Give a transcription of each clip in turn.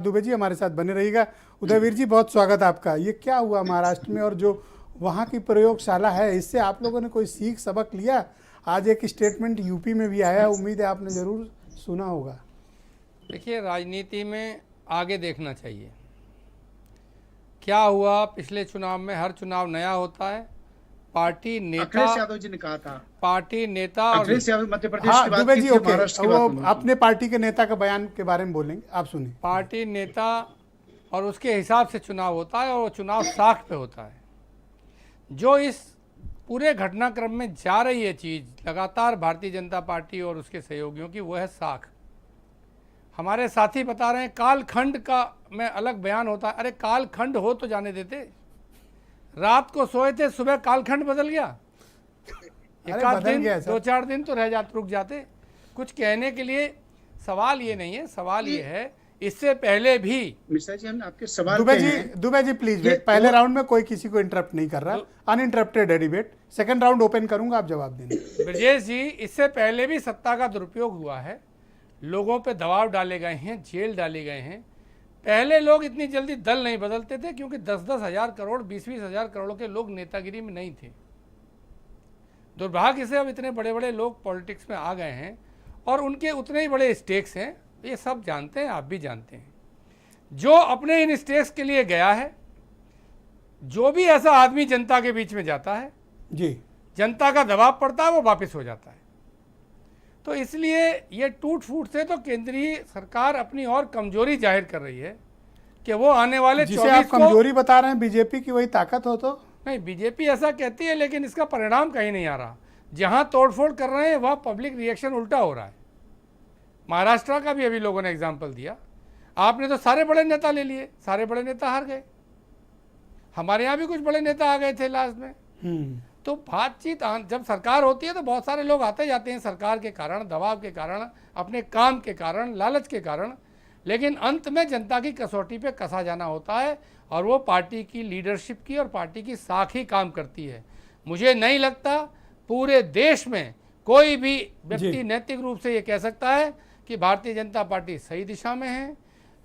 दुबे जी हमारे साथ बने रहिएगा। उदयवीर जी बहुत स्वागत आपका। ये क्या हुआ महाराष्ट्र में और जो वहाँ की प्रयोगशाला है, इससे आप लोगों ने कोई सीख सबक लिया? आज एक स्टेटमेंट यूपी में भी आया, उम्मीद है आपने ज़रूर सुना होगा। देखिए, राजनीति में आगे देखना चाहिए। क्या हुआ पिछले चुनाव में? हर चुनाव नया होता है। पार्टी नेता, अखिलेश यादव जी ने कहा था, पार्टी नेता और अखिलेश यादव मध्य प्रदेश हाँ की बात दुबे की जी थी, ओके, महाराष्ट्र की बात वो नहीं अपने पार्टी के नेता का बयान के बारे में बोलेंगे, आप सुनिए। पार्टी नेता और उसके हिसाब से चुनाव होता है और वो चुनाव साख पे होता है। जो इस पूरे घटनाक्रम में जा रही है चीज़ लगातार भारतीय जनता पार्टी और उसके सहयोगियों की, वो है साख। हमारे साथी बता रहे हैं कालखंड का में अलग बयान होता है। अरे कालखंड हो तो जाने देते। रात को सोए थे, सुबह कालखंड बदल गया। एक आध दिन, 2-4 दिन तो रुक जाते। कुछ कहने के लिए सवाल ये नहीं है। सवाल ये है, इससे पहले भी मिश्रा जी, हमने आपके सवाल दुबे जी प्लीज वेट। पहले राउंड में कोई किसी को इंटरप्ट नहीं कर रहा, अनइंटरप्टेड है डिबेट। सेकंड राउंड ओपन करूंगा, आप जवाब देंगे। ब्रजेश जी, इससे पहले भी सत्ता का दुरुपयोग हुआ है। लोगों पे दबाव डाले गए हैं, जेल डाले गए हैं। पहले लोग इतनी जल्दी दल नहीं बदलते थे, क्योंकि 10-10 हज़ार करोड़, 20-20 हज़ार करोड़ के लोग नेतागिरी में नहीं थे। दुर्भाग्य से अब इतने बड़े बड़े लोग पॉलिटिक्स में आ गए हैं और उनके उतने ही बड़े स्टेक्स हैं। ये सब जानते हैं, आप भी जानते हैं। जो अपने इन स्टेक्स के लिए गया है, जो भी ऐसा आदमी जनता के बीच में जाता है जी, जनता का दबाव पड़ता है, वो वापस हो जाता है। तो इसलिए ये टूट फूट से तो केंद्रीय सरकार अपनी और कमजोरी जाहिर कर रही है कि वो आने वाले 24 आप कमजोरी बता रहे हैं, बीजेपी की वही ताकत हो तो नहीं। बीजेपी ऐसा कहती है, लेकिन इसका परिणाम कहीं नहीं आ रहा। जहां तोड़फोड़ कर रहे हैं वह पब्लिक रिएक्शन उल्टा हो रहा है। महाराष्ट्र का भी अभी लोगों ने एग्जाम्पल दिया। आपने तो सारे बड़े नेता ले लिए, सारे बड़े नेता हार गए। हमारे यहाँ भी कुछ बड़े नेता आ गए थे लास्ट में। तो बातचीत जब सरकार होती है तो बहुत सारे लोग आते जाते हैं, सरकार के कारण, दबाव के कारण, अपने काम के कारण, लालच के कारण। लेकिन अंत में जनता की कसौटी पे कसा जाना होता है और वो पार्टी की लीडरशिप की और पार्टी की साख ही काम करती है। मुझे नहीं लगता पूरे देश में कोई भी व्यक्ति नैतिक रूप से ये कह सकता है कि भारतीय जनता पार्टी सही दिशा में है।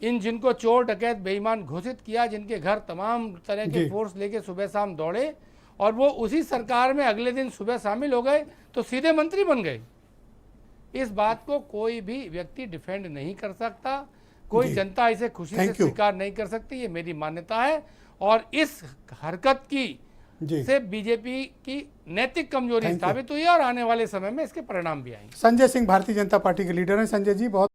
इन जिनको चोर डकैत बेईमान घोषित किया, जिनके घर तमाम तरह के फोर्स लेके सुबह शाम दौड़े और वो उसी सरकार में अगले दिन सुबह शामिल हो गए तो सीधे मंत्री बन गए। इस बात को कोई भी व्यक्ति डिफेंड नहीं कर सकता, कोई जनता इसे खुशी से स्वीकार नहीं कर सकती, ये मेरी मान्यता है। और इस हरकत की से बीजेपी की नैतिक कमजोरी साबित हुई है और आने वाले समय में इसके परिणाम भी आएंगे। संजय सिंह भारतीय जनता पार्टी के लीडर हैं। संजय जी बहुत